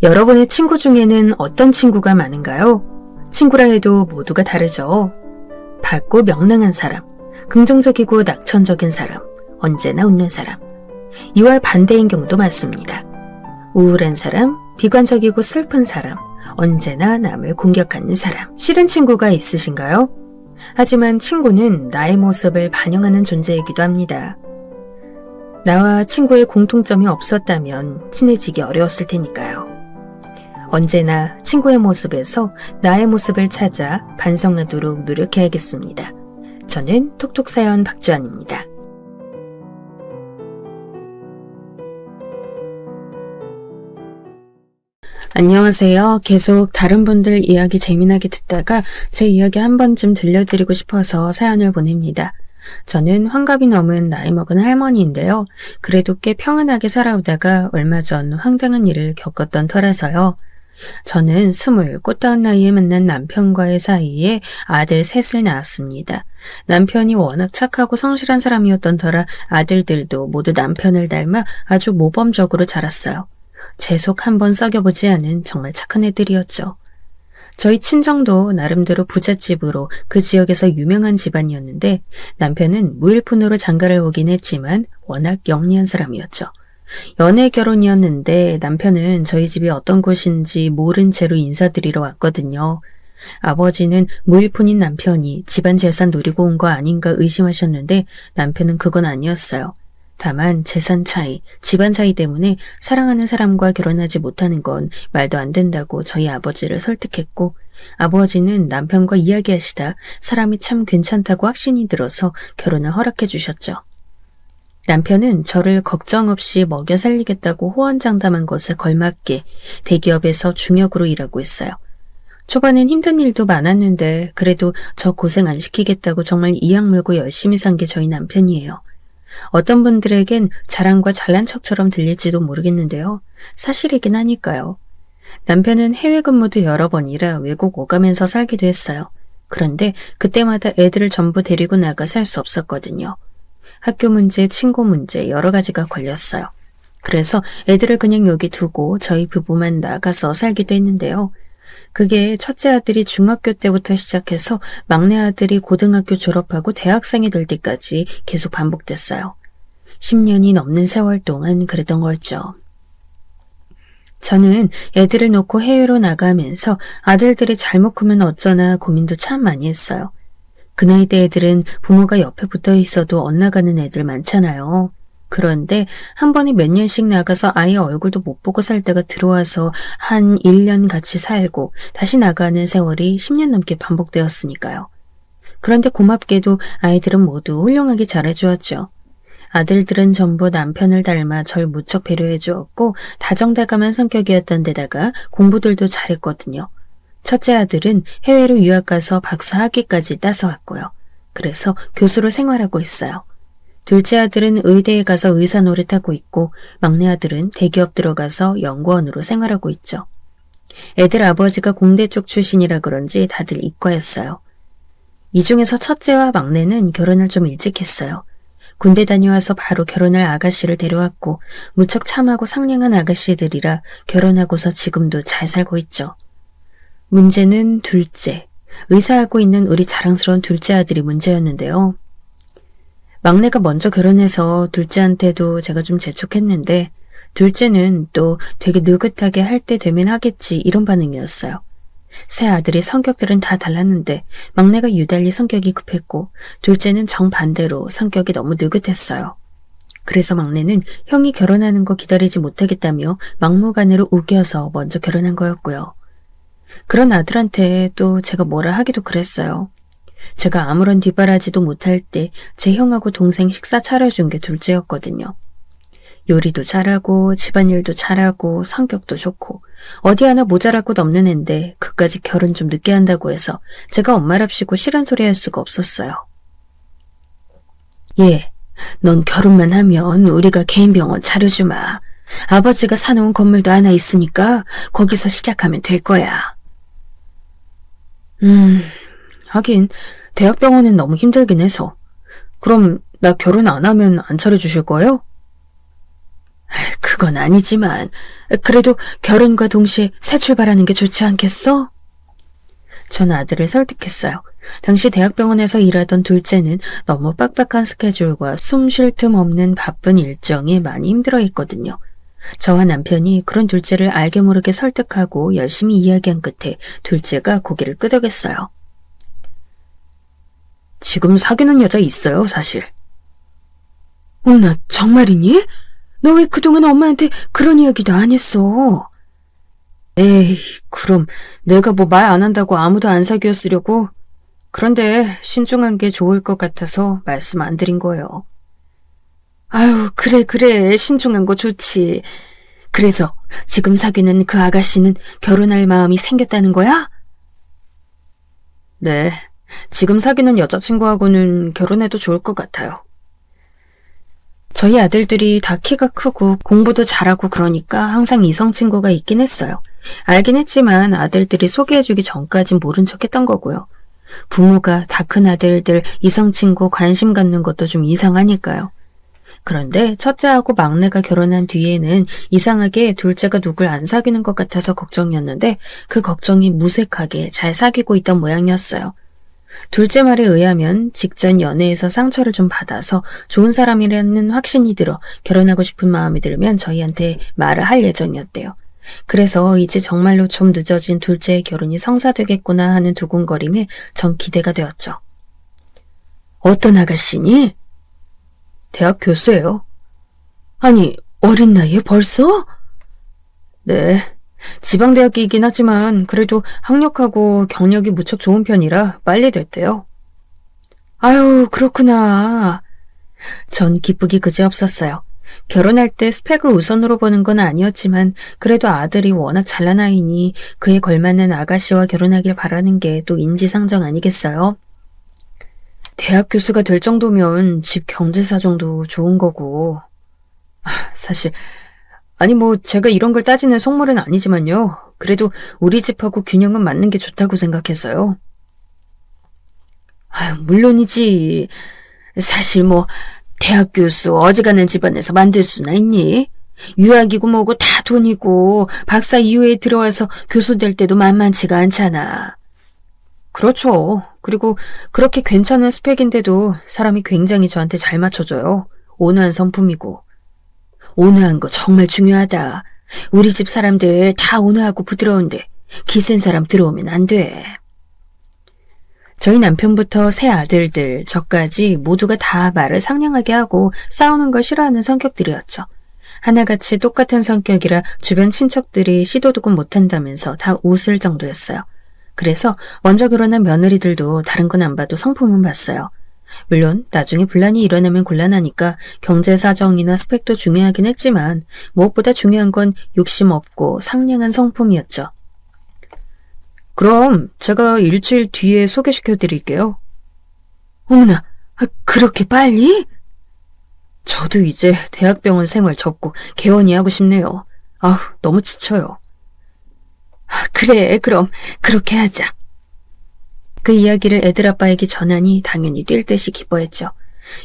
여러분의 친구 중에는 어떤 친구가 많은가요? 친구라 해도 모두가 다르죠. 밝고 명랑한 사람, 긍정적이고 낙천적인 사람, 언제나 웃는 사람. 이와 반대인 경우도 많습니다. 우울한 사람, 비관적이고 슬픈 사람, 언제나 남을 공격하는 사람. 싫은 친구가 있으신가요? 하지만 친구는 나의 모습을 반영하는 존재이기도 합니다. 나와 친구의 공통점이 없었다면 친해지기 어려웠을 테니까요. 언제나 친구의 모습에서 나의 모습을 찾아 반성하도록 노력해야겠습니다. 저는 톡톡사연 박주환입니다. 안녕하세요. 계속 다른 분들 이야기 재미나게 듣다가 제 이야기 한 번쯤 들려드리고 싶어서 사연을 보냅니다. 저는 환갑이 넘은 나이 먹은 할머니인데요. 그래도 꽤 평안하게 살아오다가 얼마 전 황당한 일을 겪었던 터라서요. 저는 20 꽃다운 나이에 만난 남편과의 사이에 아들 셋을 낳았습니다. 남편이 워낙 착하고 성실한 사람이었던 터라 아들들도 모두 남편을 닮아 아주 모범적으로 자랐어요. 제 속 한번 썩여보지 않은 정말 착한 애들이었죠. 저희 친정도 나름대로 부잣집으로 그 지역에서 유명한 집안이었는데 남편은 무일푼으로 장가를 오긴 했지만 워낙 영리한 사람이었죠. 연애 결혼이었는데 남편은 저희 집이 어떤 곳인지 모른 채로 인사드리러 왔거든요. 아버지는 무일푼인 남편이 집안 재산 노리고 온 거 아닌가 의심하셨는데 남편은 그건 아니었어요. 다만 재산 차이, 집안 차이 때문에 사랑하는 사람과 결혼하지 못하는 건 말도 안 된다고 저희 아버지를 설득했고 아버지는 남편과 이야기하시다 사람이 참 괜찮다고 확신이 들어서 결혼을 허락해 주셨죠. 남편은 저를 걱정 없이 먹여 살리겠다고 호언장담한 것에 걸맞게 대기업에서 중역으로 일하고 있어요. 초반엔 힘든 일도 많았는데 그래도 저 고생 안 시키겠다고 정말 이악 물고 열심히 산 게 저희 남편이에요. 어떤 분들에겐 자랑과 잘난 척처럼 들릴지도 모르겠는데요. 사실이긴 하니까요. 남편은 해외 근무도 여러 번이라 외국 오가면서 살기도 했어요. 그런데 그때마다 애들을 전부 데리고 나가 살 수 없었거든요. 학교 문제, 친구 문제 여러 가지가 걸렸어요. 그래서 애들을 그냥 여기 두고 저희 부부만 나가서 살기도 했는데요. 그게 첫째 아들이 중학교 때부터 시작해서 막내 아들이 고등학교 졸업하고 대학생이 될 때까지 계속 반복됐어요. 10년이 넘는 세월 동안 그랬던 거였죠. 저는 애들을 놓고 해외로 나가면서 아들들이 잘못 크면 어쩌나 고민도 참 많이 했어요. 그 나이 때 애들은 부모가 옆에 붙어 있어도 엇나가는 애들 많잖아요. 그런데 한 번에 몇 년씩 나가서 아이 얼굴도 못 보고 살다가 들어와서 한 1년 같이 살고 다시 나가는 세월이 10년 넘게 반복되었으니까요. 그런데 고맙게도 아이들은 모두 훌륭하게 잘해주었죠. 아들들은 전부 남편을 닮아 절 무척 배려해 주었고 다정다감한 성격이었던 데다가 공부들도 잘했거든요. 첫째 아들은 해외로 유학 가서 박사 학위까지 따서 왔고요. 그래서 교수로 생활하고 있어요. 둘째 아들은 의대에 가서 의사 노릇하고 있고 막내 아들은 대기업 들어가서 연구원으로 생활하고 있죠. 애들 아버지가 공대 쪽 출신이라 그런지 다들 이과였어요. 이 중에서 첫째와 막내는 결혼을 좀 일찍 했어요. 군대 다녀와서 바로 결혼할 아가씨를 데려왔고 무척 참하고 상냥한 아가씨들이라 결혼하고서 지금도 잘 살고 있죠. 문제는 둘째, 의사하고 있는 우리 자랑스러운 둘째 아들이 문제였는데요. 막내가 먼저 결혼해서 둘째한테도 제가 좀 재촉했는데 둘째는 또 되게 느긋하게 할 때 되면 하겠지 이런 반응이었어요. 세 아들의 성격들은 다 달랐는데 막내가 유달리 성격이 급했고 둘째는 정반대로 성격이 너무 느긋했어요. 그래서 막내는 형이 결혼하는 거 기다리지 못하겠다며 막무가내로 우겨서 먼저 결혼한 거였고요. 그런 아들한테 또 제가 뭐라 하기도 그랬어요. 제가 아무런 뒷바라지도 못할 때 제 형하고 동생 식사 차려준 게 둘째였거든요. 요리도 잘하고 집안일도 잘하고 성격도 좋고 어디 하나 모자랄 곳 없는 앤데 그까지 결혼 좀 늦게 한다고 해서 제가 엄마랍시고 싫은 소리 할 수가 없었어요. 예, 넌 결혼만 하면 우리가 개인 병원 차려주마. 아버지가 사놓은 건물도 하나 있으니까 거기서 시작하면 될 거야. 하긴 대학병원은 너무 힘들긴 해서. 그럼 나 결혼 안 하면 안 차려주실 거예요? 그건 아니지만 그래도 결혼과 동시에 새 출발하는 게 좋지 않겠어? 전 아들을 설득했어요. 당시 대학병원에서 일하던 둘째는 너무 빡빡한 스케줄과 숨 쉴 틈 없는 바쁜 일정에 많이 힘들어했거든요. 저와 남편이 그런 둘째를 알게 모르게 설득하고 열심히 이야기한 끝에 둘째가 고개를 끄덕였어요. 지금 사귀는 여자 있어요, 사실. 엄마, 정말이니? 너 왜 그동안 엄마한테 그런 이야기도 안 했어? 에이, 그럼 내가 뭐 말 안 한다고 아무도 안 사귀었으려고? 그런데 신중한 게 좋을 것 같아서 말씀 안 드린 거예요. 아유, 그래, 신중한 거 좋지. 그래서 지금 사귀는 그 아가씨는 결혼할 마음이 생겼다는 거야? 네, 지금 사귀는 여자친구하고는 결혼해도 좋을 것 같아요. 저희 아들들이 다 키가 크고 공부도 잘하고 그러니까 항상 이성 친구가 있긴 했어요. 알긴 했지만 아들들이 소개해주기 전까진 모른 척 했던 거고요. 부모가 다 큰 아들들 이성 친구 관심 갖는 것도 좀 이상하니까요. 그런데 첫째하고 막내가 결혼한 뒤에는 이상하게 둘째가 누굴 안 사귀는 것 같아서 걱정이었는데 그 걱정이 무색하게 잘 사귀고 있던 모양이었어요. 둘째 말에 의하면 직전 연애에서 상처를 좀 받아서 좋은 사람이라는 확신이 들어 결혼하고 싶은 마음이 들면 저희한테 말을 할 예정이었대요. 그래서 이제 정말로 좀 늦어진 둘째의 결혼이 성사되겠구나 하는 두근거림에 전 기대가 되었죠. 어떤 아가씨니? 대학 교수예요. 아니, 어린 나이에 벌써? 네. 지방대학이긴 하지만 그래도 학력하고 경력이 무척 좋은 편이라 빨리 됐대요. 아유, 그렇구나. 전 기쁘기 그지없었어요. 결혼할 때 스펙을 우선으로 보는 건 아니었지만 그래도 아들이 워낙 잘난 아이니 그에 걸맞는 아가씨와 결혼하길 바라는 게 또 인지상정 아니겠어요? 대학 교수가 될 정도면 집 경제사정도 좋은 거고. 사실 아니 뭐 제가 이런 걸 따지는 속물은 아니지만요. 그래도 우리 집하고 균형은 맞는 게 좋다고 생각해서요. 아유, 물론이지. 사실 뭐 대학 교수 어지간한 집안에서 만들 수나 있니? 유학이고 뭐고 다 돈이고 박사 이후에 들어와서 교수 될 때도 만만치가 않잖아. 그렇죠. 그리고 그렇게 괜찮은 스펙인데도 사람이 굉장히 저한테 잘 맞춰줘요. 온화한 성품이고. 온화한 거 정말 중요하다. 우리 집 사람들 다 온화하고 부드러운데 기센 사람 들어오면 안 돼. 저희 남편부터 세 아들들, 저까지 모두가 다 말을 상냥하게 하고 싸우는 걸 싫어하는 성격들이었죠. 하나같이 똑같은 성격이라 주변 친척들이 시도도 못한다면서 다 웃을 정도였어요. 그래서 먼저 결혼한 며느리들도 다른 건 안 봐도 성품은 봤어요. 물론 나중에 분란이 일어나면 곤란하니까 경제 사정이나 스펙도 중요하긴 했지만 무엇보다 중요한 건 욕심 없고 상냥한 성품이었죠. 그럼 제가 일주일 뒤에 소개시켜 드릴게요. 어머나, 그렇게 빨리? 저도 이제 대학병원 생활 접고 개원이 하고 싶네요. 아우, 너무 지쳐요. 그래, 그럼 그렇게 하자. 그 이야기를 애들 아빠에게 전하니 당연히 뛸 듯이 기뻐했죠.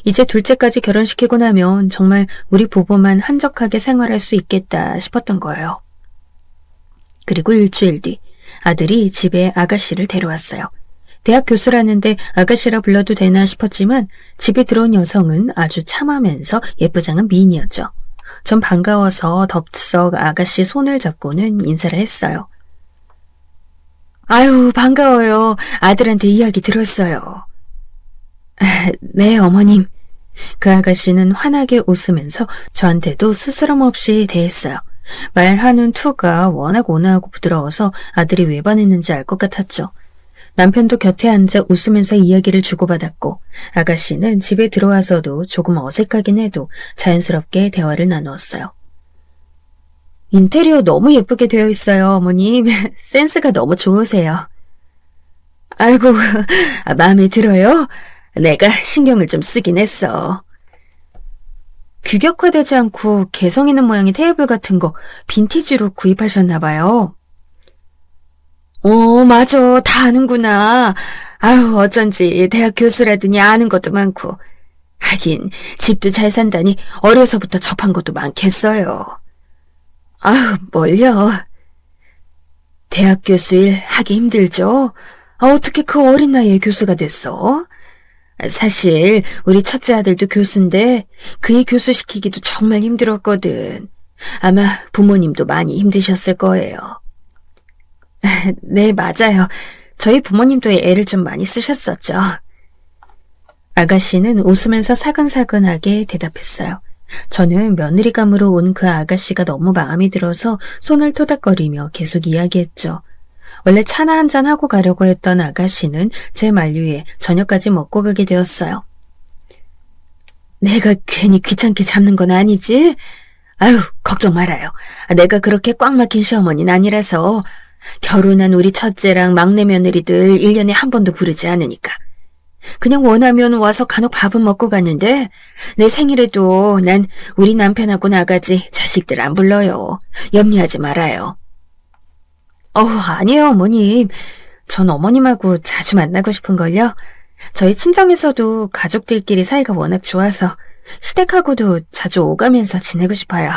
이제 둘째까지 결혼시키고 나면 정말 우리 부부만 한적하게 생활할 수 있겠다 싶었던 거예요. 그리고 일주일 뒤 아들이 집에 아가씨를 데려왔어요. 대학 교수라는데 아가씨라 불러도 되나 싶었지만 집에 들어온 여성은 아주 참하면서 예쁘장한 미인이었죠. 전 반가워서 덥석 아가씨 손을 잡고는 인사를 했어요. 아유, 반가워요. 아들한테 이야기 들었어요. 네, 어머님. 그 아가씨는 환하게 웃으면서 저한테도 스스럼 없이 대했어요. 말하는 투가 워낙 온화하고 부드러워서 아들이 왜 반했는지 알 것 같았죠. 남편도 곁에 앉아 웃으면서 이야기를 주고받았고 아가씨는 집에 들어와서도 조금 어색하긴 해도 자연스럽게 대화를 나누었어요. 인테리어 너무 예쁘게 되어 있어요, 어머님. 센스가 너무 좋으세요. 아이고, 마음에 들어요? 내가 신경을 좀 쓰긴 했어. 규격화되지 않고 개성 있는 모양의 테이블 같은 거 빈티지로 구입하셨나 봐요. 맞아. 다 아는구나. 아유, 어쩐지 대학 교수라더니 아는 것도 많고. 하긴 집도 잘 산다니 어려서부터 접한 것도 많겠어요. 아우, 뭘요. 대학 교수 일 하기 힘들죠? 어떻게 그 어린 나이에 교수가 됐어? 사실 우리 첫째 아들도 교수인데 그의 교수 시키기도 정말 힘들었거든. 아마 부모님도 많이 힘드셨을 거예요. 네, 맞아요. 저희 부모님도 애를 좀 많이 쓰셨었죠. 아가씨는 웃으면서 사근사근하게 대답했어요. 저는 며느리감으로 온 그 아가씨가 너무 마음에 들어서 손을 토닥거리며 계속 이야기했죠. 원래 차나 한잔 하고 가려고 했던 아가씨는 제 만류에 저녁까지 먹고 가게 되었어요. 내가 괜히 귀찮게 잡는 건 아니지? 아유, 걱정 말아요. 내가 그렇게 꽉 막힌 시어머니는 아니라서 결혼한 우리 첫째랑 막내 며느리들 1년에 한 번도 부르지 않으니까. 그냥 원하면 와서 간혹 밥은 먹고 갔는데 내 생일에도 난 우리 남편하고 나가지 자식들 안 불러요. 염려하지 말아요. 아니에요, 어머님. 전 어머님하고 자주 만나고 싶은걸요. 저희 친정에서도 가족들끼리 사이가 워낙 좋아서 시댁하고도 자주 오가면서 지내고 싶어요.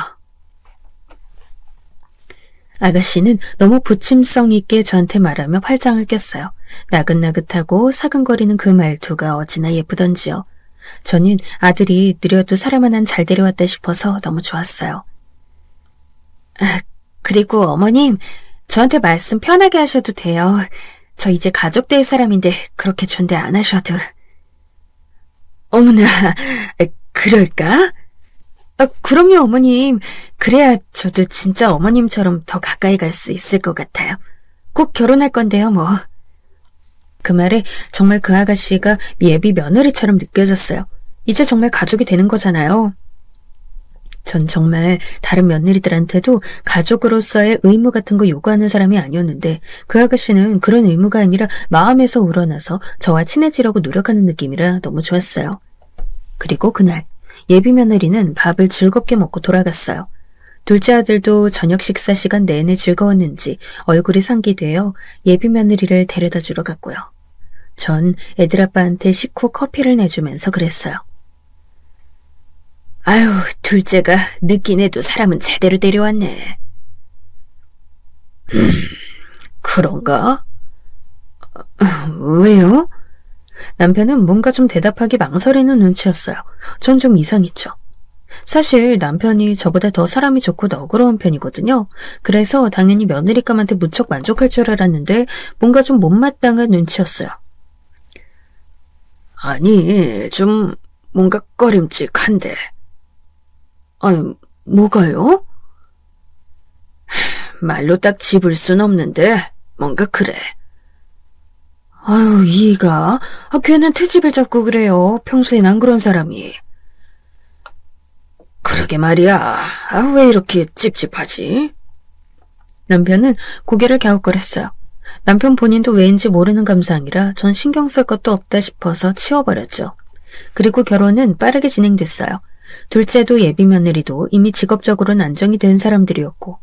아가씨는 너무 부침성 있게 저한테 말하며 팔짱을 꼈어요. 나긋나긋하고 사근거리는 그 말투가 어찌나 예쁘던지요. 저는 아들이 느려도 사람 하나는 잘 데려왔다 싶어서 너무 좋았어요. 그리고 어머님, 저한테 말씀 편하게 하셔도 돼요. 저 이제 가족 될 사람인데 그렇게 존대 안 하셔도. 어머나, 그럴까? 그럼요, 어머님. 그래야 저도 진짜 어머님처럼 더 가까이 갈 수 있을 것 같아요. 꼭 결혼할 건데요, 뭐. 그 말에 정말 그 아가씨가 예비 며느리처럼 느껴졌어요. 이제 정말 가족이 되는 거잖아요. 전 정말 다른 며느리들한테도 가족으로서의 의무 같은 거 요구하는 사람이 아니었는데 그 아가씨는 그런 의무가 아니라 마음에서 우러나서 저와 친해지려고 노력하는 느낌이라 너무 좋았어요. 그리고 그날 예비 며느리는 밥을 즐겁게 먹고 돌아갔어요. 둘째 아들도 저녁 식사 시간 내내 즐거웠는지 얼굴이 상기되어 예비 며느리를 데려다 주러 갔고요. 전 애들 아빠한테 식후 커피를 내주면서 그랬어요. 아유, 둘째가 늦긴 해도 사람은 제대로 데려왔네. 그런가? 왜요? 남편은 뭔가 좀 대답하기 망설이는 눈치였어요. 전 좀 이상했죠. 사실 남편이 저보다 더 사람이 좋고 너그러운 편이거든요. 그래서 당연히 며느리감한테 무척 만족할 줄 알았는데 뭔가 좀 못마땅한 눈치였어요. 아니, 좀 뭔가 꺼림칙한데. 아니, 뭐가요? 말로 딱 짚을 순 없는데 뭔가 그래. 아유, 이가 괜한 트집을 잡고 그래요. 평소엔 안 그런 사람이. 그러게 말이야. 왜 이렇게 찝찝하지? 남편은 고개를 갸웃거렸어요. 남편 본인도 왜인지 모르는 감상이라 전 신경 쓸 것도 없다 싶어서 치워버렸죠. 그리고 결혼은 빠르게 진행됐어요. 둘째도 예비 며느리도 이미 직업적으로는 안정이 된 사람들이었고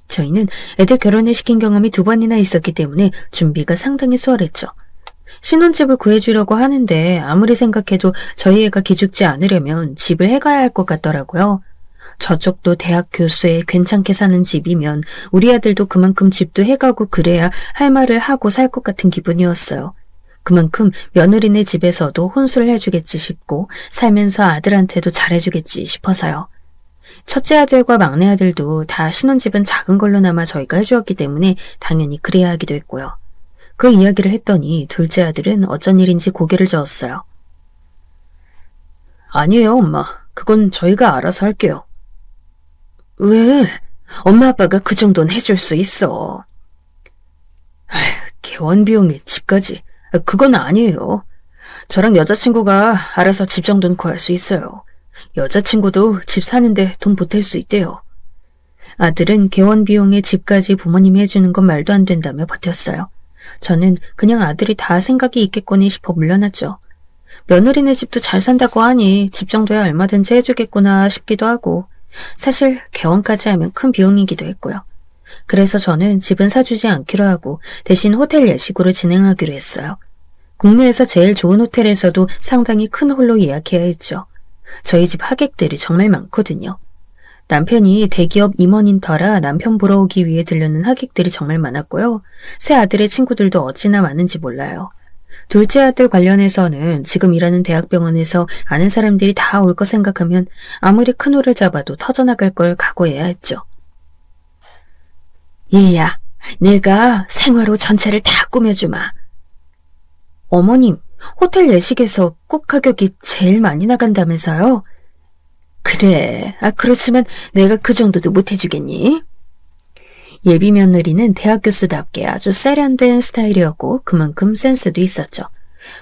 저희는 애들 결혼을 시킨 경험이 2번이나 있었기 때문에 준비가 상당히 수월했죠. 신혼집을 구해주려고 하는데 아무리 생각해도 저희 애가 기죽지 않으려면 집을 해가야 할 것 같더라고요. 저쪽도 대학 교수에 괜찮게 사는 집이면 우리 아들도 그만큼 집도 해가고 그래야 할 말을 하고 살 것 같은 기분이었어요. 그만큼 며느리네 집에서도 혼수를 해주겠지 싶고 살면서 아들한테도 잘해주겠지 싶어서요. 첫째 아들과 막내 아들도 다 신혼집은 작은 걸로나마 저희가 해주었기 때문에 당연히 그래야 하기도 했고요. 그 이야기를 했더니 둘째 아들은 어쩐 일인지 고개를 저었어요. 아니에요, 엄마. 그건 저희가 알아서 할게요. 왜? 엄마 아빠가 그 정도는 해줄 수 있어. 개원 비용에 집까지. 그건 아니에요. 저랑 여자친구가 알아서 집 정도는 구할 수 있어요. 여자친구도 집 사는데 돈 보탤 수 있대요. 아들은 개원 비용에 집까지 부모님이 해주는 건 말도 안 된다며 버텼어요. 저는 그냥 아들이 다 생각이 있겠거니 싶어 물러났죠. 며느리네 집도 잘 산다고 하니 집 정도야 얼마든지 해주겠구나 싶기도 하고 사실 개원까지 하면 큰 비용이기도 했고요. 그래서 저는 집은 사주지 않기로 하고 대신 호텔 예식으로 진행하기로 했어요. 국내에서 제일 좋은 호텔에서도 상당히 큰 홀로 예약해야 했죠. 저희 집 하객들이 정말 많거든요. 남편이 대기업 임원인 터라 남편 보러 오기 위해 들르는 하객들이 정말 많았고요. 새 아들의 친구들도 어찌나 많은지 몰라요. 둘째 아들 관련해서는 지금 일하는 대학병원에서 아는 사람들이 다 올 거 생각하면 아무리 큰 홀을 잡아도 터져나갈 걸 각오해야 했죠. 얘야, 내가 생화로 전체를 다 꾸며주마. 어머님, 호텔 예식에서 꼭 가격이 제일 많이 나간다면서요? 그래, 그렇지만 내가 그 정도도 못해주겠니? 예비 며느리는 대학 교수답게 아주 세련된 스타일이었고 그만큼 센스도 있었죠.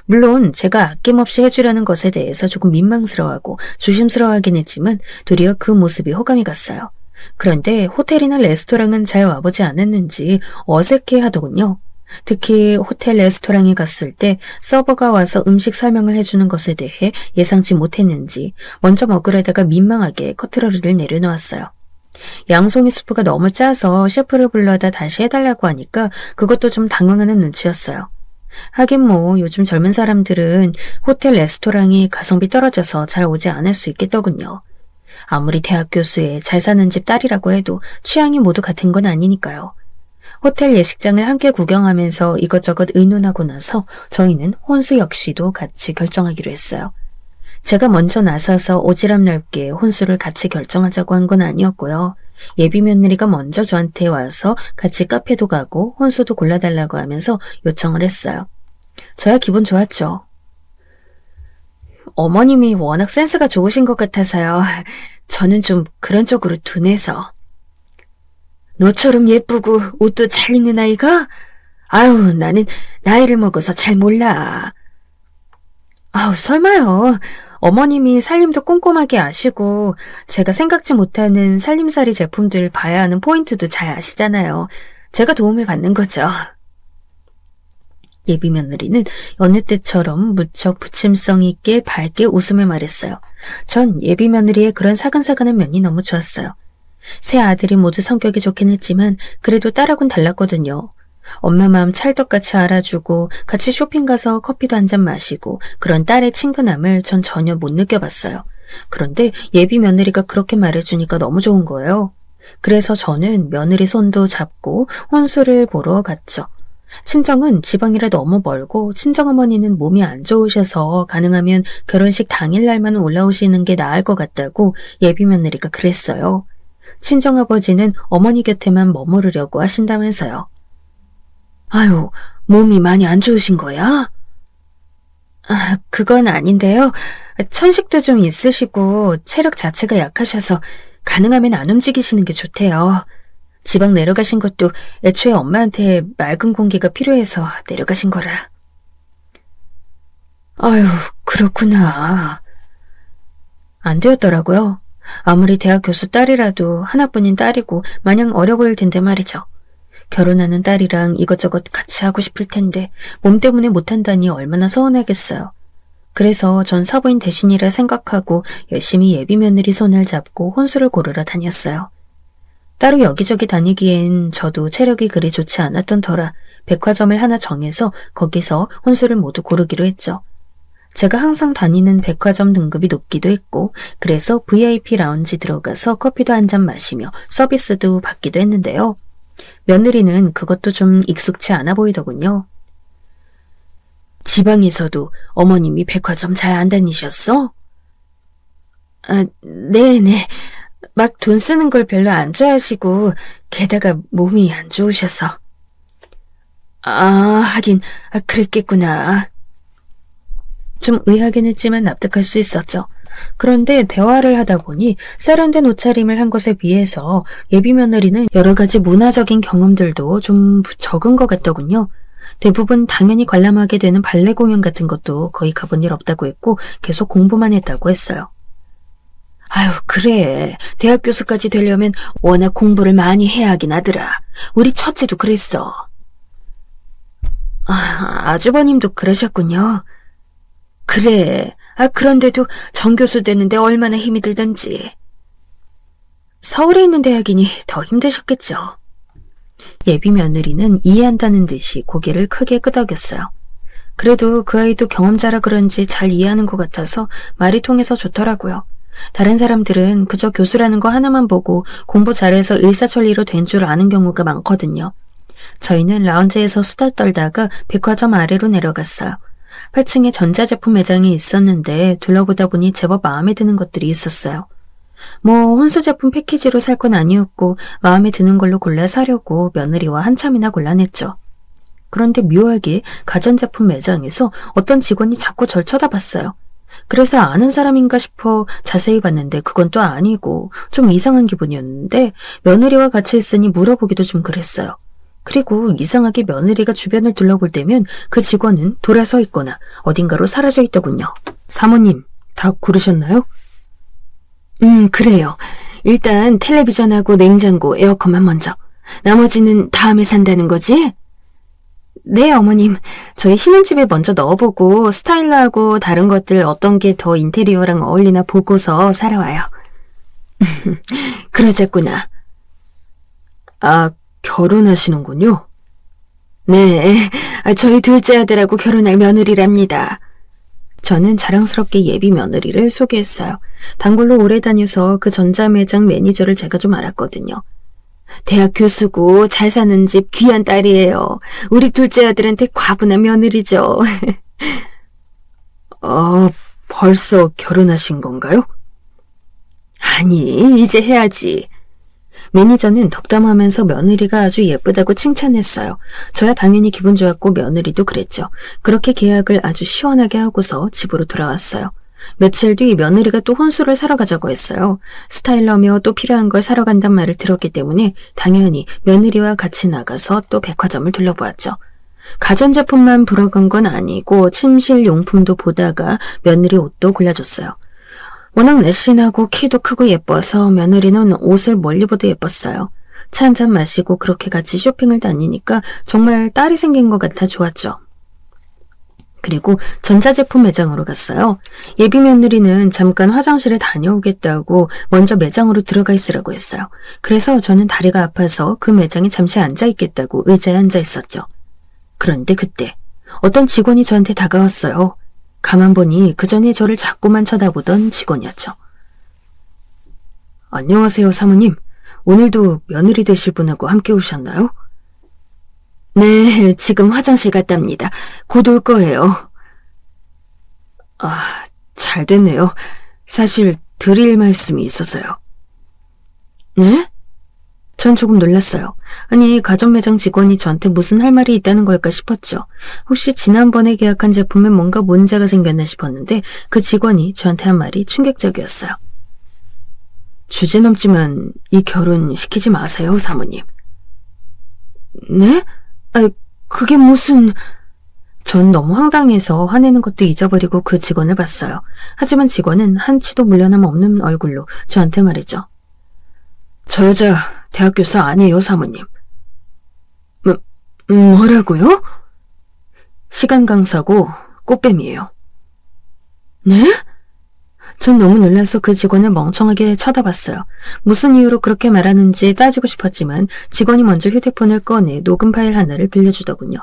물론 제가 아낌없이 해주려는 것에 대해서 조금 민망스러워하고 조심스러워하긴 했지만 도리어 그 모습이 호감이 갔어요. 그런데 호텔이나 레스토랑은 잘 와보지 않았는지 어색해 하더군요. 특히 호텔 레스토랑에 갔을 때 서버가 와서 음식 설명을 해주는 것에 대해 예상치 못했는지 먼저 먹으려다가 민망하게 커트러리를 내려놓았어요. 양송이 수프가 너무 짜서 셰프를 불러다 다시 해달라고 하니까 그것도 좀 당황하는 눈치였어요. 하긴 뭐 요즘 젊은 사람들은 호텔 레스토랑이 가성비 떨어져서 잘 오지 않을 수 있겠더군요. 아무리 대학 교수의 잘 사는 집 딸이라고 해도 취향이 모두 같은 건 아니니까요. 호텔 예식장을 함께 구경하면서 이것저것 의논하고 나서 저희는 혼수 역시도 같이 결정하기로 했어요. 제가 먼저 나서서 오지랖 넓게 혼수를 같이 결정하자고 한 건 아니었고요. 예비 며느리가 먼저 저한테 와서 같이 카페도 가고 혼수도 골라달라고 하면서 요청을 했어요. 저야 기분 좋았죠. 어머님이 워낙 센스가 좋으신 것 같아서요. 저는 좀 그런 쪽으로 둔해서. 너처럼 예쁘고 옷도 잘 입는 아이가? 아유, 나는 나이를 먹어서 잘 몰라. 아우, 설마요. 어머님이 살림도 꼼꼼하게 아시고 제가 생각지 못하는 살림살이 제품들 봐야 하는 포인트도 잘 아시잖아요. 제가 도움을 받는 거죠. 예비 며느리는 어느 때처럼 무척 부침성 있게 밝게 웃으며 말했어요. 전 예비 며느리의 그런 사근사근한 면이 너무 좋았어요. 세 아들이 모두 성격이 좋긴 했지만 그래도 딸하고는 달랐거든요. 엄마 마음 찰떡같이 알아주고 같이 쇼핑 가서 커피도 한 잔 마시고 그런 딸의 친근함을 전 전혀 못 느껴봤어요. 그런데 예비 며느리가 그렇게 말해주니까 너무 좋은 거예요. 그래서 저는 며느리 손도 잡고 혼수를 보러 갔죠. 친정은 지방이라 너무 멀고 친정어머니는 몸이 안 좋으셔서 가능하면 결혼식 당일날만 올라오시는 게 나을 것 같다고 예비 며느리가 그랬어요. 친정아버지는 어머니 곁에만 머무르려고 하신다면서요. 아유, 몸이 많이 안 좋으신 거야? 그건 아닌데요. 천식도 좀 있으시고 체력 자체가 약하셔서 가능하면 안 움직이시는 게 좋대요. 지방 내려가신 것도 애초에 엄마한테 맑은 공기가 필요해서 내려가신 거라. 아유, 그렇구나. 안 되었더라고요. 아무리 대학 교수 딸이라도 하나뿐인 딸이고 마냥 어려 보일 텐데 말이죠. 결혼하는 딸이랑 이것저것 같이 하고 싶을 텐데 몸 때문에 못한다니 얼마나 서운하겠어요. 그래서 전 사부인 대신이라 생각하고 열심히 예비 며느리 손을 잡고 혼수를 고르러 다녔어요. 따로 여기저기 다니기엔 저도 체력이 그리 좋지 않았던 터라 백화점을 하나 정해서 거기서 혼수를 모두 고르기로 했죠. 제가 항상 다니는 백화점 등급이 높기도 했고 그래서 VIP 라운지 들어가서 커피도 한 잔 마시며 서비스도 받기도 했는데요. 며느리는 그것도 좀 익숙치 않아 보이더군요. 지방에서도 어머님이 백화점 잘 안 다니셨어? 네네. 막 돈 쓰는 걸 별로 안 좋아하시고 게다가 몸이 안 좋으셔서. 하긴 그랬겠구나. 좀 의아하긴 했지만 납득할 수 있었죠. 그런데 대화를 하다 보니 세련된 옷차림을 한 것에 비해서 예비 며느리는 여러 가지 문화적인 경험들도 좀 적은 것 같더군요. 대부분 당연히 관람하게 되는 발레 공연 같은 것도 거의 가본 일 없다고 했고 계속 공부만 했다고 했어요. 아유, 그래. 대학 교수까지 되려면 워낙 공부를 많이 해야 하긴 하더라. 우리 첫째도 그랬어. 아주버님도 그러셨군요. 그래. 그런데도 정교수 되는데 얼마나 힘이 들던지. 서울에 있는 대학이니 더 힘드셨겠죠. 예비 며느리는 이해한다는 듯이 고개를 크게 끄덕였어요. 그래도 그 아이도 경험자라 그런지 잘 이해하는 것 같아서 말이 통해서 좋더라고요. 다른 사람들은 그저 교수라는 거 하나만 보고 공부 잘해서 일사천리로 된 줄 아는 경우가 많거든요. 저희는 라운지에서 수다 떨다가 백화점 아래로 내려갔어요. 8층에 전자제품 매장이 있었는데 둘러보다 보니 제법 마음에 드는 것들이 있었어요. 뭐 혼수 제품 패키지로 살 건 아니었고 마음에 드는 걸로 골라 사려고 며느리와 한참이나 곤란했죠. 그런데 묘하게 가전제품 매장에서 어떤 직원이 자꾸 절 쳐다봤어요. 그래서 아는 사람인가 싶어 자세히 봤는데 그건 또 아니고 좀 이상한 기분이었는데 며느리와 같이 있으니 물어보기도 좀 그랬어요. 그리고 이상하게 며느리가 주변을 둘러볼 때면 그 직원은 돌아서 있거나 어딘가로 사라져 있더군요. 사모님, 다 고르셨나요? 그래요. 일단 텔레비전하고 냉장고, 에어컨만 먼저. 나머지는 다음에 산다는 거지? 네, 어머님. 저희 신혼집에 먼저 넣어보고 스타일러하고 다른 것들 어떤 게 더 인테리어랑 어울리나 보고서 사러 와요. 그러자꾸나. 아, 결혼하시는군요. 네, 저희 둘째 아들하고 결혼할 며느리랍니다. 저는 자랑스럽게 예비 며느리를 소개했어요. 단골로 오래 다녀서 그 전자매장 매니저를 제가 좀 알았거든요. 대학 교수고 잘 사는 집 귀한 딸이에요. 우리 둘째 아들한테 과분한 며느리죠. 벌써 결혼하신 건가요? 아니, 이제 해야지. 매니저는 덕담하면서 며느리가 아주 예쁘다고 칭찬했어요. 저야 당연히 기분 좋았고 며느리도 그랬죠. 그렇게 계약을 아주 시원하게 하고서 집으로 돌아왔어요. 며칠 뒤 며느리가 또 혼수를 사러 가자고 했어요. 스타일러며 또 필요한 걸 사러 간단 말을 들었기 때문에 당연히 며느리와 같이 나가서 또 백화점을 둘러보았죠. 가전제품만 보러 간 건 아니고 침실 용품도 보다가 며느리 옷도 골라줬어요. 워낙 날씬하고 키도 크고 예뻐서 며느리는 옷을 멀리 보도 예뻤어요. 차 한잔 마시고 그렇게 같이 쇼핑을 다니니까 정말 딸이 생긴 것 같아 좋았죠. 그리고 전자제품 매장으로 갔어요. 예비 며느리는 잠깐 화장실에 다녀오겠다고 먼저 매장으로 들어가 있으라고 했어요. 그래서 저는 다리가 아파서 그 매장에 잠시 앉아있겠다고 의자에 앉아 있었죠. 그런데 그때 어떤 직원이 저한테 다가왔어요. 가만 보니 그 전에 저를 자꾸만 쳐다보던 직원이었죠. 안녕하세요, 사모님. 오늘도 며느리 되실 분하고 함께 오셨나요? 네, 지금 화장실 갔답니다. 곧 올 거예요. 잘 됐네요. 사실 드릴 말씀이 있어서요. 네? 전 조금 놀랐어요. 아니, 가전 매장 직원이 저한테 무슨 할 말이 있다는 걸까 싶었죠. 혹시 지난번에 계약한 제품에 뭔가 문제가 생겼나 싶었는데 그 직원이 저한테 한 말이 충격적이었어요. 주제 넘지만 이 결혼 시키지 마세요, 사모님. 네? 그게 무슨... 전 너무 황당해서 화내는 것도 잊어버리고 그 직원을 봤어요. 하지만 직원은 한치도 물러남 없는 얼굴로 저한테 말했죠. 저 여자 대학 교수 아니에요, 사모님. 뭐라고요? 시간 강사고 꽃뱀이에요. 네? 전 너무 놀라서 그 직원을 멍청하게 쳐다봤어요. 무슨 이유로 그렇게 말하는지 따지고 싶었지만 직원이 먼저 휴대폰을 꺼내 녹음 파일 하나를 들려주더군요.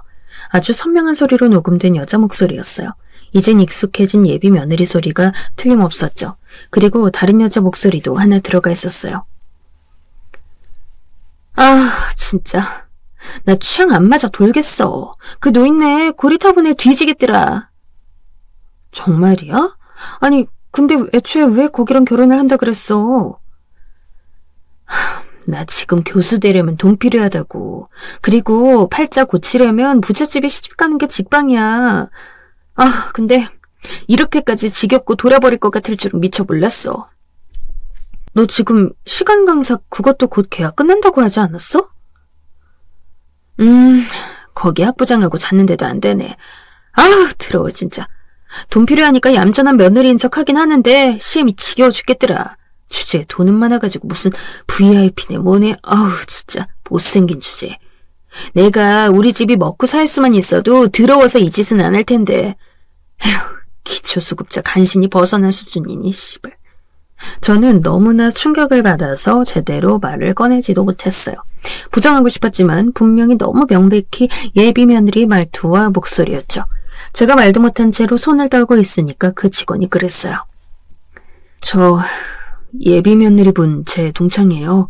아주 선명한 소리로 녹음된 여자 목소리였어요. 이젠 익숙해진 예비 며느리 소리가 틀림없었죠. 그리고 다른 여자 목소리도 하나 들어가 있었어요. 진짜. 나 취향 안 맞아 돌겠어. 그 노인네 고리타분해 뒤지겠더라. 정말이야? 아니, 근데 애초에 왜 거기랑 결혼을 한다 그랬어? 나 지금 교수 되려면 돈 필요하다고. 그리고 팔자 고치려면 부잣집에 시집 가는 게 직방이야. 근데 이렇게까지 지겹고 돌아버릴 것 같을 줄은 미처 몰랐어. 너 지금 시간 강사 그것도 곧 계약 끝난다고 하지 않았어? 거기 학부장하고 잤는데도 안 되네. 더러워 진짜. 돈 필요하니까 얌전한 며느리인 척 하긴 하는데 시엠이 지겨워 죽겠더라. 주제에 돈은 많아가지고 무슨 VIP네 뭐네. 진짜 못생긴 주제. 내가 우리 집이 먹고 살 수만 있어도 더러워서 이 짓은 안 할 텐데. 기초수급자 간신히 벗어난 수준이니 씨발. 저는 너무나 충격을 받아서 제대로 말을 꺼내지도 못했어요. 부정하고 싶었지만 분명히 너무 명백히 예비 며느리 말투와 목소리였죠. 제가 말도 못한 채로 손을 떨고 있으니까 그 직원이 그랬어요. 저 예비 며느리분 제 동창이에요.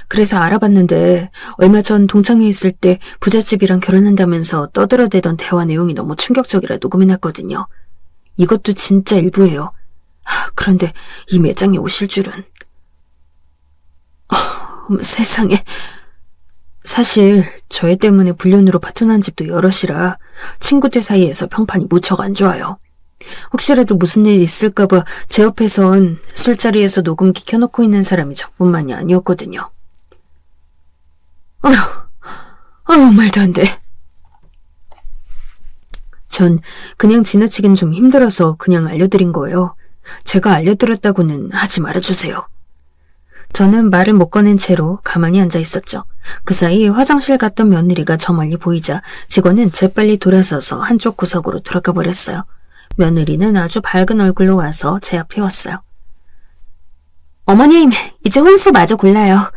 그래서 알아봤는데 얼마 전 동창회 있을 때 부잣집이랑 결혼한다면서 떠들어대던 대화 내용이 너무 충격적이라 녹음해놨거든요. 이것도 진짜 일부예요. 그런데 이 매장에 오실 줄은. 세상에. 사실 저희 때문에 불륜으로 파토난 집도 여럿이라 친구들 사이에서 평판이 무척 안 좋아요. 혹시라도 무슨 일 있을까봐 제 옆에선 술자리에서 녹음기 켜놓고 있는 사람이 저뿐만이 아니었거든요. 말도 안 돼. 전 그냥 지나치긴 좀 힘들어서 그냥 알려드린 거예요. 제가 알려드렸다고는 하지 말아주세요. 저는 말을 못 꺼낸 채로 가만히 앉아 있었죠. 그 사이 화장실 갔던 며느리가 저 멀리 보이자 직원은 재빨리 돌아서서 한쪽 구석으로 들어가 버렸어요. 며느리는 아주 밝은 얼굴로 와서 제 앞에 왔어요. 어머님, 이제 혼수 마저 골라요.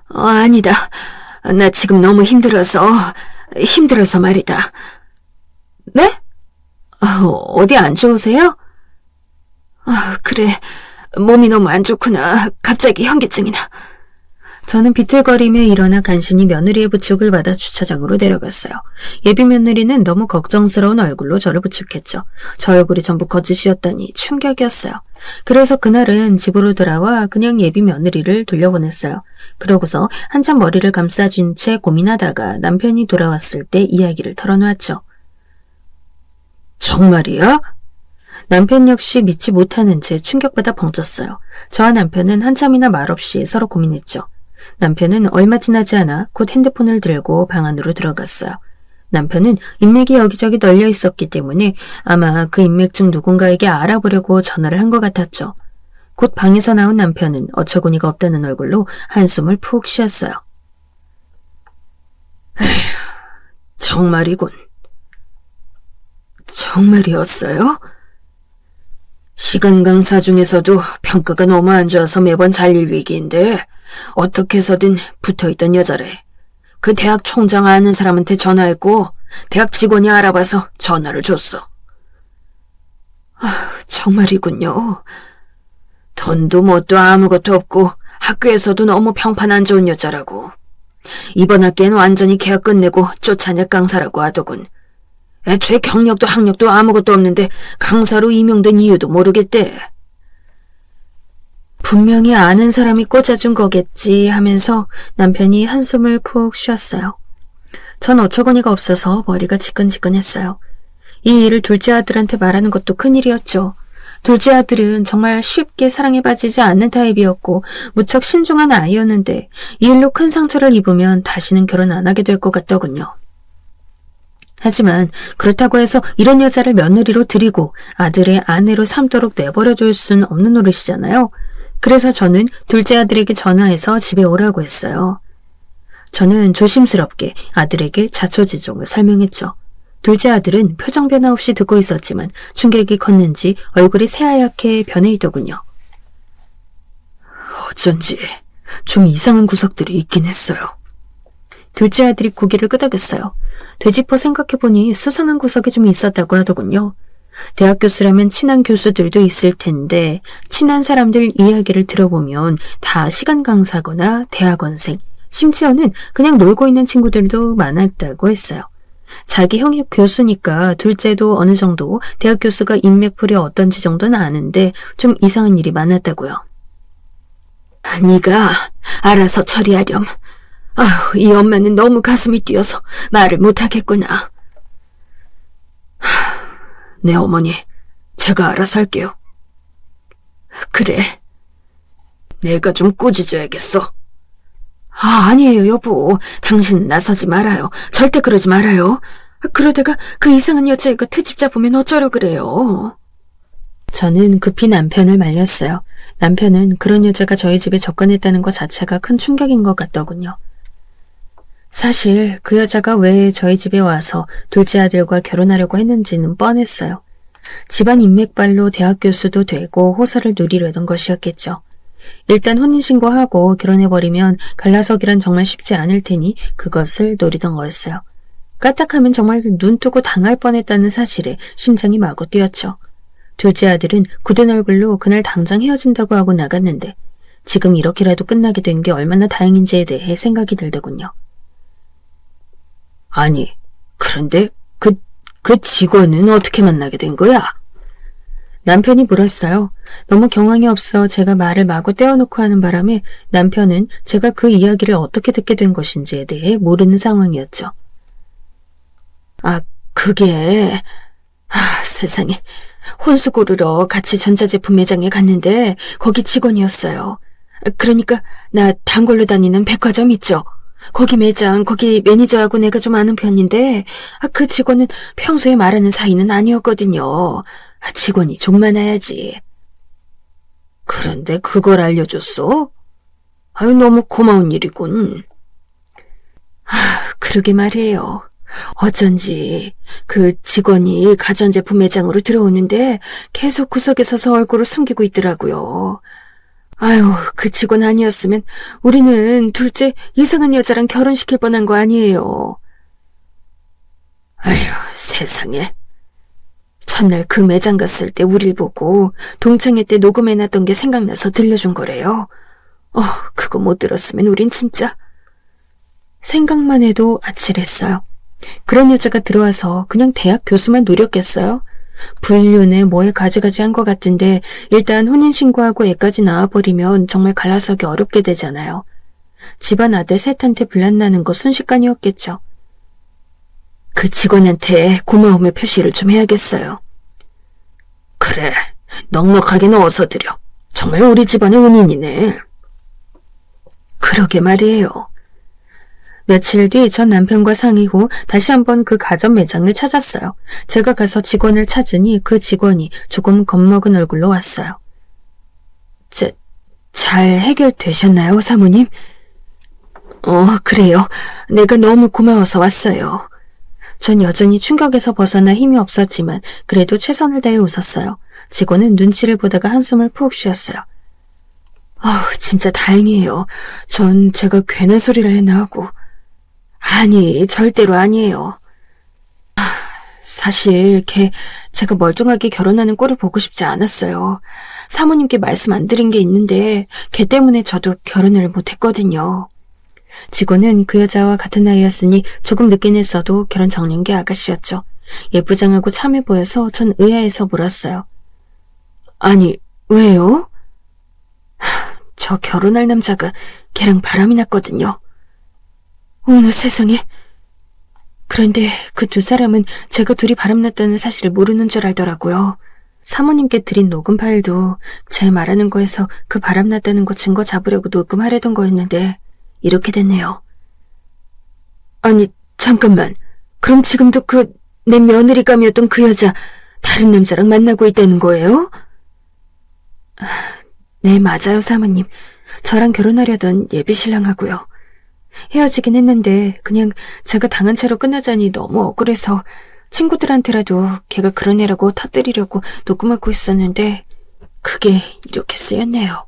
아니다. 나 지금 너무 힘들어서 말이다. 네? 어디 안 좋으세요? 그래. 몸이 너무 안 좋구나. 갑자기 현기증이 나. 저는 비틀거리며 일어나 간신히 며느리의 부축을 받아 주차장으로 내려갔어요. 예비 며느리는 너무 걱정스러운 얼굴로 저를 부축했죠. 저 얼굴이 전부 거짓이었다니 충격이었어요. 그래서 그날은 집으로 돌아와 그냥 예비 며느리를 돌려보냈어요. 그러고서 한참 머리를 감싸준 채 고민하다가 남편이 돌아왔을 때 이야기를 털어놓았죠. 정말이야? 남편 역시 믿지 못하는 채 충격받아 벙쪘어요. 저와 남편은 한참이나 말없이 서로 고민했죠. 남편은 얼마 지나지 않아 곧 핸드폰을 들고 방 안으로 들어갔어요. 남편은 인맥이 여기저기 널려 있었기 때문에 아마 그 인맥 중 누군가에게 알아보려고 전화를 한 것 같았죠. 곧 방에서 나온 남편은 어처구니가 없다는 얼굴로 한숨을 푹 쉬었어요. 에휴, 정말이군. 정말이었어요? 시간 강사 중에서도 평가가 너무 안 좋아서 매번 잘릴 위기인데 어떻게 해서든 붙어있던 여자래. 그 대학 총장 아는 사람한테 전화했고 대학 직원이 알아봐서 전화를 줬어. 정말이군요. 돈도 뭣도 아무것도 없고 학교에서도 너무 평판 안 좋은 여자라고. 이번 학기엔 완전히 계약 끝내고 쫓아낼 강사라고 하더군. 애초에 경력도 학력도 아무것도 없는데 강사로 임용된 이유도 모르겠대. 분명히 아는 사람이 꽂아준 거겠지 하면서 남편이 한숨을 푹 쉬었어요. 전 어처구니가 없어서 머리가 지끈지끈했어요. 이 일을 둘째 아들한테 말하는 것도 큰일이었죠. 둘째 아들은 정말 쉽게 사랑에 빠지지 않는 타입이었고 무척 신중한 아이였는데 이 일로 큰 상처를 입으면 다시는 결혼 안 하게 될 것 같더군요. 하지만 그렇다고 해서 이런 여자를 며느리로 들이고 아들의 아내로 삼도록 내버려둘 수는 없는 노릇이잖아요. 그래서 저는 둘째 아들에게 전화해서 집에 오라고 했어요. 저는 조심스럽게 아들에게 자초지종을 설명했죠. 둘째 아들은 표정 변화 없이 듣고 있었지만 충격이 컸는지 얼굴이 새하얗게 변해 있더군요. 어쩐지 좀 이상한 구석들이 있긴 했어요. 둘째 아들이 고개를 끄덕였어요. 되짚어 생각해보니 수상한 구석이 좀 있었다고 하더군요. 대학 교수라면 친한 교수들도 있을 텐데 친한 사람들 이야기를 들어보면 다 시간 강사거나 대학원생, 심지어는 그냥 놀고 있는 친구들도 많았다고 했어요. 자기 형이 교수니까 둘째도 어느 정도 대학 교수가 인맥풀이 어떤지 정도는 아는데 좀 이상한 일이 많았다고요. 네가 알아서 처리하렴. 이 엄마는 너무 가슴이 뛰어서 말을 못하겠구나. 네 어머니, 제가 알아서 할게요. 그래, 내가 좀 꾸짖어야겠어. 아니에요 여보, 당신 나서지 말아요. 절대 그러지 말아요. 그러다가 그 이상한 여자애가 트집 잡으면 어쩌려 그래요. 저는 급히 남편을 말렸어요. 남편은 그런 여자가 저희 집에 접근했다는 것 자체가 큰 충격인 것 같더군요. 사실 그 여자가 왜 저희 집에 와서 둘째 아들과 결혼하려고 했는지는 뻔했어요. 집안 인맥발로 대학 교수도 되고 호사를 누리려던 것이었겠죠. 일단 혼인신고하고 결혼해버리면 갈라서기란 정말 쉽지 않을 테니 그것을 노리던 거였어요. 까딱하면 정말 눈 뜨고 당할 뻔했다는 사실에 심장이 마구 뛰었죠. 둘째 아들은 굳은 얼굴로 그날 당장 헤어진다고 하고 나갔는데 지금 이렇게라도 끝나게 된 게 얼마나 다행인지에 대해 생각이 들더군요. 아니, 그런데 그 직원은 어떻게 만나게 된 거야? 남편이 물었어요. 너무 경황이 없어 제가 말을 마구 떼어놓고 하는 바람에 남편은 제가 그 이야기를 어떻게 듣게 된 것인지에 대해 모르는 상황이었죠. 그게... 세상에... 혼수 고르러 같이 전자제품 매장에 갔는데 거기 직원이었어요. 그러니까 나 단골로 다니는 백화점 있죠. 거기 매장, 거기 매니저하고 내가 좀 아는 편인데 그 직원은 평소에 말하는 사이는 아니었거든요. 직원이 좀 많아야지. 그런데 그걸 알려줬어? 너무 고마운 일이군. 그러게 말이에요. 어쩐지 그 직원이 가전제품 매장으로 들어오는데 계속 구석에 서서 얼굴을 숨기고 있더라고요. 그 직원 아니었으면 우리는 둘째 이상한 여자랑 결혼시킬 뻔한 거 아니에요. 세상에. 첫날 그 매장 갔을 때 우릴 보고 동창회 때 녹음해놨던 게 생각나서 들려준 거래요. 그거 못 들었으면 우린 진짜... 생각만 해도 아찔했어요. 그런 여자가 들어와서 그냥 대학 교수만 노렸겠어요? 불륜에 뭐에 가지가지 한 것 같은데 일단 혼인신고하고 애까지 낳아버리면 정말 갈라서기 어렵게 되잖아요. 집안 아들 셋한테 분란나는 거 순식간이었겠죠. 그 직원한테 고마움의 표시를 좀 해야겠어요. 그래, 넉넉하게 넣어서 드려. 정말 우리 집안의 은인이네. 그러게 말이에요. 며칠 뒤 전 남편과 상의 후 다시 한번 그 가전 매장을 찾았어요. 제가 가서 직원을 찾으니 그 직원이 조금 겁먹은 얼굴로 왔어요. 잘 해결되셨나요, 사모님? 그래요. 내가 너무 고마워서 왔어요. 전 여전히 충격에서 벗어나 힘이 없었지만 그래도 최선을 다해 웃었어요. 직원은 눈치를 보다가 한숨을 푹 쉬었어요. 진짜 다행이에요. 전 제가 괜한 소리를 했나 하고. 아니, 절대로 아니에요. 사실 제가 멀쩡하게 결혼하는 꼴을 보고 싶지 않았어요. 사모님께 말씀 안 드린 게 있는데 걔 때문에 저도 결혼을 못했거든요. 직원은 그 여자와 같은 나이였으니 조금 늦긴 했어도 결혼 정년기 아가씨였죠. 예쁘장하고 참해 보여서 전 의아해서 물었어요. 아니, 왜요? 저 결혼할 남자가 걔랑 바람이 났거든요. 어머나 세상에. 그런데 그 두 사람은 제가 둘이 바람났다는 사실을 모르는 줄 알더라고요. 사모님께 드린 녹음 파일도 제 말하는 거에서 그 바람났다는 거 증거 잡으려고 녹음하려던 거였는데 이렇게 됐네요. 아니, 잠깐만. 그럼 지금도 내 며느리감이었던 그 여자 다른 남자랑 만나고 있다는 거예요? 네, 맞아요, 사모님. 저랑 결혼하려던 예비신랑하고요. 헤어지긴 했는데 그냥 제가 당한 채로 끝나자니 너무 억울해서 친구들한테라도 걔가 그런 애라고 터뜨리려고 녹음하고 있었는데 그게 이렇게 쓰였네요.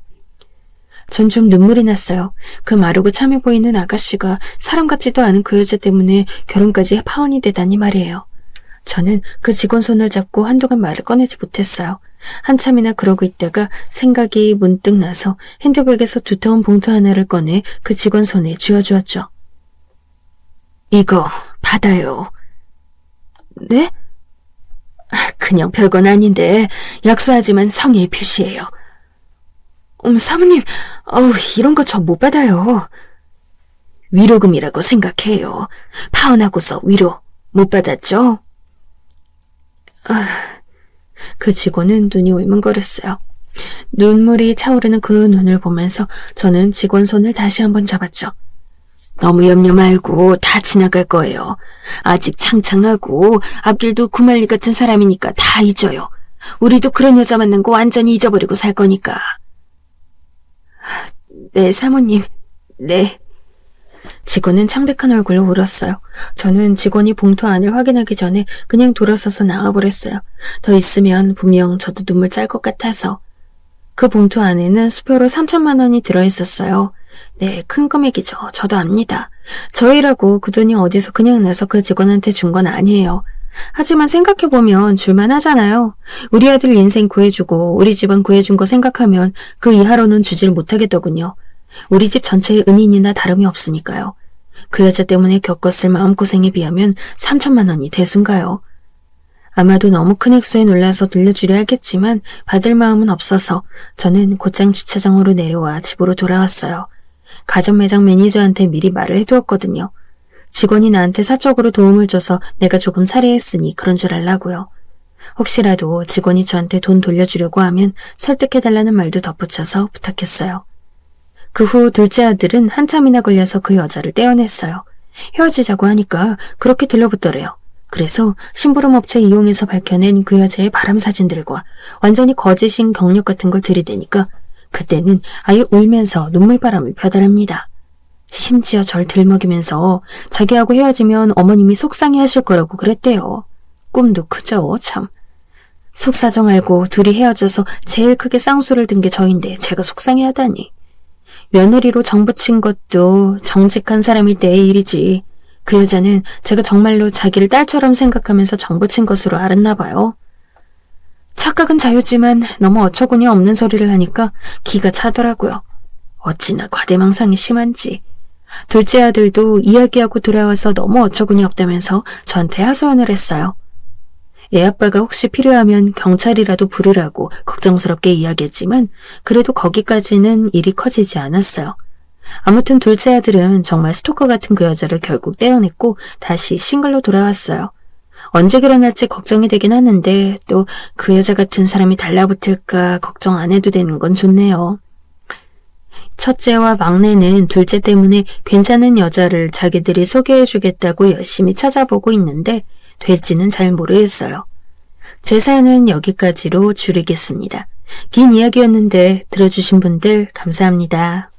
전 좀 눈물이 났어요. 그 마르고 참해 보이는 아가씨가 사람 같지도 않은 그 여자 때문에 결혼까지 파혼이 되다니 말이에요. 저는 그 직원 손을 잡고 한동안 말을 꺼내지 못했어요. 한참이나 그러고 있다가 생각이 문득 나서 핸드백에서 두터운 봉투 하나를 꺼내 그 직원 손에 쥐어주었죠. 이거 받아요. 네? 그냥 별건 아닌데 약소하지만 성의의 표시예요. 사모님, 이런 거 저 못 받아요. 위로금이라고 생각해요. 파혼하고서 위로 못 받았죠? 그 직원은 눈이 울먹거렸어요. 눈물이 차오르는 그 눈을 보면서 저는 직원 손을 다시 한번 잡았죠. 너무 염려 말고 다 지나갈 거예요. 아직 창창하고 앞길도 구말리 같은 사람이니까 다 잊어요. 우리도 그런 여자 만난 거 완전히 잊어버리고 살 거니까. 네, 사모님. 네. 직원은 창백한 얼굴로 울었어요. 저는 직원이 봉투 안을 확인하기 전에 그냥 돌아서서 나가버렸어요. 더 있으면 분명 저도 눈물 짤 것 같아서. 그 봉투 안에는 수표로 3,000만 원이 들어있었어요. 네, 큰 금액이죠. 저도 압니다. 저희라고 그 돈이 어디서 그냥 나서 그 직원한테 준 건 아니에요. 하지만 생각해보면 줄만 하잖아요. 우리 아들 인생 구해주고 우리 집안 구해준 거 생각하면 그 이하로는 주질 못하겠더군요. 우리 집 전체의 은인이나 다름이 없으니까요. 그 여자 때문에 겪었을 마음고생에 비하면 3천만 원이 대수인가요? 아마도 너무 큰 액수에 놀라서 돌려주려 했겠지만 받을 마음은 없어서 저는 곧장 주차장으로 내려와 집으로 돌아왔어요. 가전 매장 매니저한테 미리 말을 해두었거든요. 직원이 나한테 사적으로 도움을 줘서 내가 조금 살해했으니 그런 줄 알라고요. 혹시라도 직원이 저한테 돈 돌려주려고 하면 설득해달라는 말도 덧붙여서 부탁했어요. 그 후 둘째 아들은 한참이나 걸려서 그 여자를 떼어냈어요. 헤어지자고 하니까 그렇게 들러붙더래요. 그래서 심부름업체 이용해서 밝혀낸 그 여자의 바람 사진들과 완전히 거짓인 경력 같은 걸 들이대니까 그때는 아예 울면서 눈물바람을 펴더랍니다. 심지어 절 들먹이면서 자기하고 헤어지면 어머님이 속상해하실 거라고 그랬대요. 꿈도 크죠, 참. 속사정 알고 둘이 헤어져서 제일 크게 쌍수를 든 게 저인데 제가 속상해하다니. 며느리로 정붙인 것도 정직한 사람일 때의 일이지. 그 여자는 제가 정말로 자기를 딸처럼 생각하면서 정붙인 것으로 알았나 봐요. 착각은 자유지만 너무 어처구니 없는 소리를 하니까 기가 차더라고요. 어찌나 과대망상이 심한지. 둘째 아들도 이야기하고 돌아와서 너무 어처구니 없다면서 저한테 하소연을 했어요. 애 아빠가 혹시 필요하면 경찰이라도 부르라고 걱정스럽게 이야기했지만 그래도 거기까지는 일이 커지지 않았어요. 아무튼 둘째 아들은 정말 스토커 같은 그 여자를 결국 떼어냈고 다시 싱글로 돌아왔어요. 언제 결혼할지 걱정이 되긴 하는데 또 그 여자 같은 사람이 달라붙을까 걱정 안 해도 되는 건 좋네요. 첫째와 막내는 둘째 때문에 괜찮은 여자를 자기들이 소개해주겠다고 열심히 찾아보고 있는데 될지는 잘 모르겠어요. 제 사연은 여기까지로 줄이겠습니다. 긴 이야기였는데 들어주신 분들 감사합니다.